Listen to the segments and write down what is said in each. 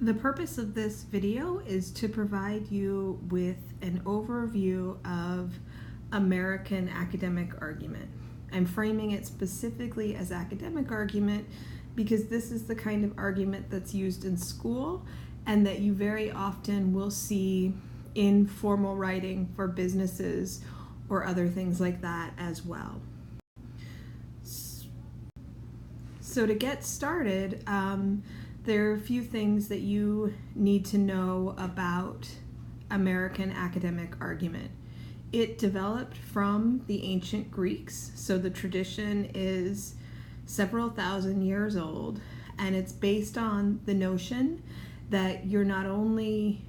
The purpose of this video is to provide you with an overview of American academic argument. I'm framing it specifically as academic argument because this is the kind of argument that's used in school and that you very often will see in formal writing for businesses or other things like that as well. So to get started, there are a few things that you need to know about American academic argument. It developed from the ancient Greeks, so the tradition is several thousand years old, and it's based on the notion that you're not only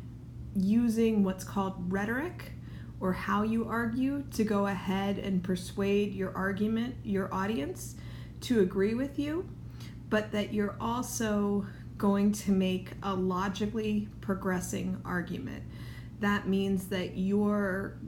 using what's called rhetoric, or how you argue, to go ahead and persuade your argument, your audience, to agree with you, but that you're also going to make a logically progressing argument. That means that your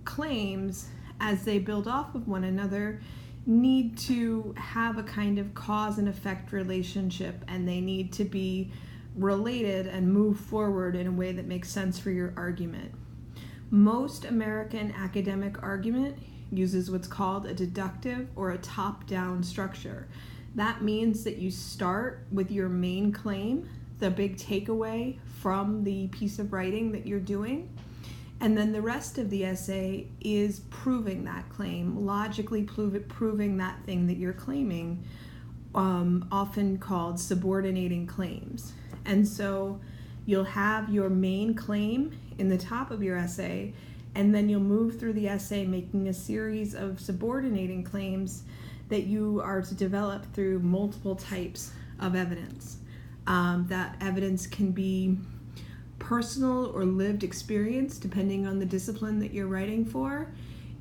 claims, as they build off of one another, need to have a kind of cause and effect relationship, and they need to be related and move forward in a way that makes sense for your argument. Most American academic argument uses what's called a deductive or a top-down structure. That means that you start with your main claim, the big takeaway from the piece of writing that you're doing, and then the rest of the essay is proving that claim, logically proving that thing that you're claiming, often called subordinating claims. And so you'll have your main claim in the top of your essay, and then you'll move through the essay making a series of subordinating claims that you are to develop through multiple types of evidence. That evidence can be personal or lived experience, depending on the discipline that you're writing for.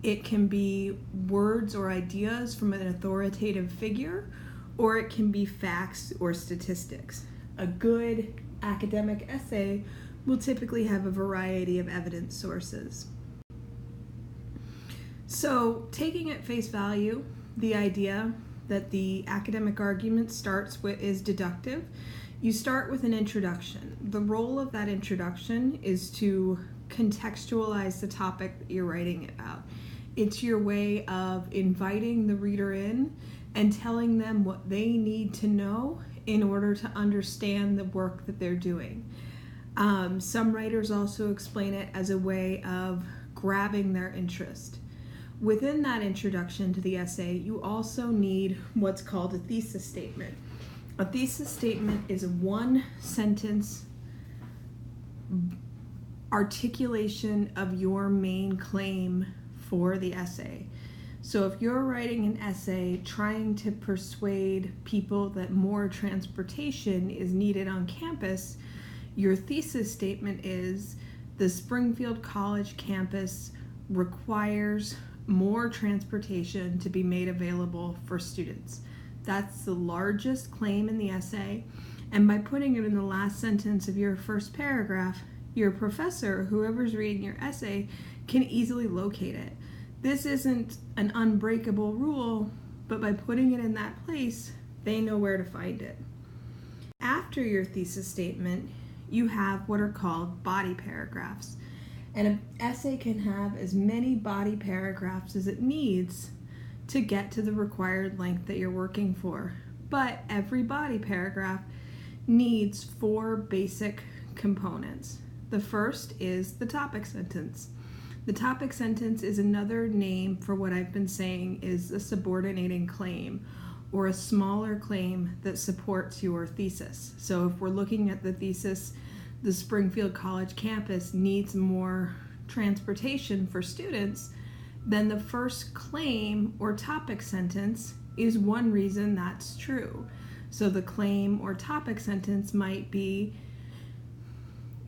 It can be words or ideas from an authoritative figure, or it can be facts or statistics. A good academic essay will typically have a variety of evidence sources. So, taking at face value, the idea that the academic argument starts with is deductive. You start with an introduction. The role of that introduction is to contextualize the topic that you're writing about. It's your way of inviting the reader in and telling them what they need to know in order to understand the work that they're doing. Some writers also explain it as a way of grabbing their interest. Within that introduction to the essay, you also need what's called a thesis statement. A thesis statement is a one-sentence articulation of your main claim for the essay. So if you're writing an essay trying to persuade people that more transportation is needed on campus, your thesis statement is the Springfield College campus requires more transportation to be made available for students. That's the largest claim in the essay, and by putting it in the last sentence of your first paragraph, your professor, whoever's reading your essay, can easily locate it. This isn't an unbreakable rule, but by putting it in that place, they know where to find it. After your thesis statement, you have what are called body paragraphs. And an essay can have as many body paragraphs as it needs to get to the required length that you're working for. But every body paragraph needs 4 basic components. The first is the topic sentence. The topic sentence is another name for what I've been saying is a subordinating claim, or a smaller claim that supports your thesis. So if we're looking at the thesis, the Springfield College campus needs more transportation for students, then the first claim or topic sentence is one reason that's true. So the claim or topic sentence might be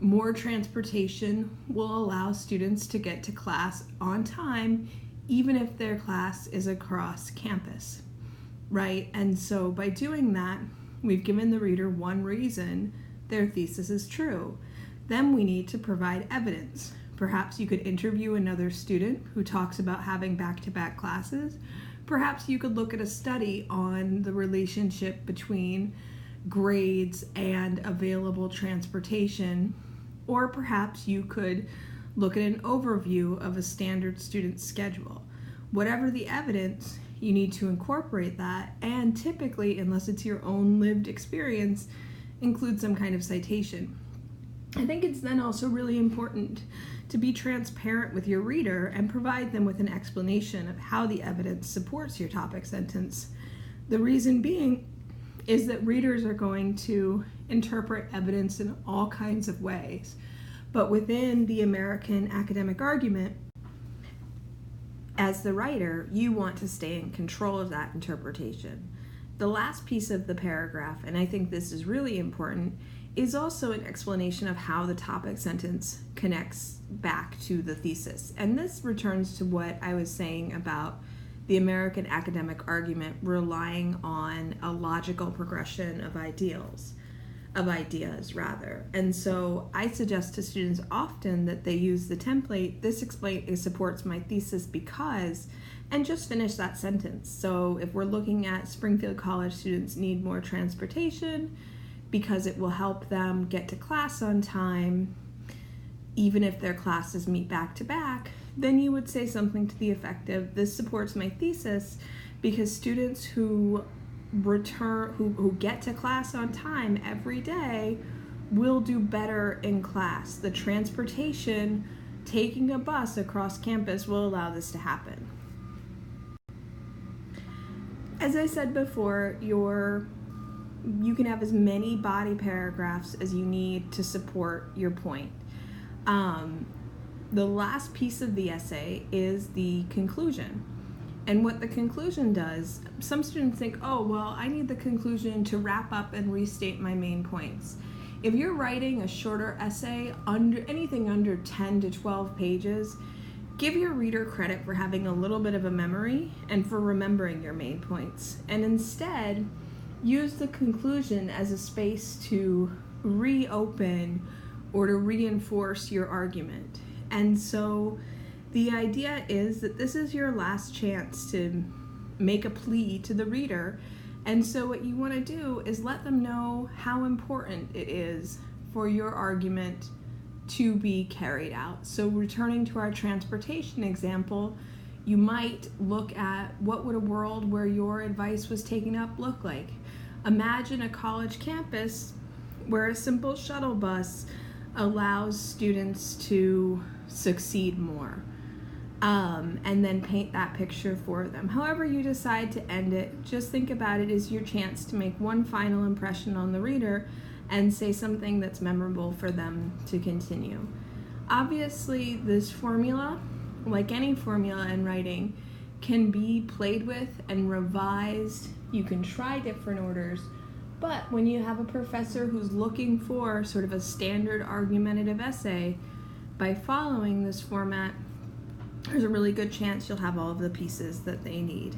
more transportation will allow students to get to class on time, even if their class is across campus, right? And so by doing that, we've given the reader one reason their thesis is true. Then we need to provide evidence. Perhaps you could interview another student who talks about having back-to-back classes. Perhaps you could look at a study on the relationship between grades, and available transportation. Or perhaps you could look at an overview of a standard student schedule. Whatever the evidence, you need to incorporate that, and typically, unless it's your own lived experience, include some kind of citation. I think it's then also really important to be transparent with your reader and provide them with an explanation of how the evidence supports your topic sentence. The reason being is that readers are going to interpret evidence in all kinds of ways. But within the American academic argument, as the writer, you want to stay in control of that interpretation. The last piece of the paragraph, and I think this is really important, is also an explanation of how the topic sentence connects back to the thesis. And this returns to what I was saying about the American academic argument relying on a logical progression of ideas. And so I suggest to students often that they use the template, this supports my thesis because, and just finish that sentence. So if we're looking at Springfield College students need more transportation because it will help them get to class on time, even if their classes meet back to back, then you would say something to the effect of, this supports my thesis because students who get to class on time every day will do better in class. The transportation, taking a bus across campus, will allow this to happen. As I said before, you can have as many body paragraphs as you need to support your point. The last piece of the essay is the conclusion. And what the conclusion does, some students think, oh, well, I need the conclusion to wrap up and restate my main points. If you're writing a shorter essay, anything under 10 to 12 pages, give your reader credit for having a little bit of a memory and for remembering your main points. And instead, use the conclusion as a space to reopen or to reinforce your argument. And so the idea is that this is your last chance to make a plea to the reader. And so what you want to do is let them know how important it is for your argument to be carried out. So returning to our transportation example, you might look at what would a world where your advice was taken up look like. Imagine a college campus where a simple shuttle bus allows students to succeed more. And then paint that picture for them. However you decide to end it, just think about it as your chance to make one final impression on the reader and say something that's memorable for them to continue. Obviously, this formula, like any formula in writing, can be played with and revised. You can try different orders, but when you have a professor who's looking for sort of a standard argumentative essay, by following this format, there's a really good chance you'll have all of the pieces that they need.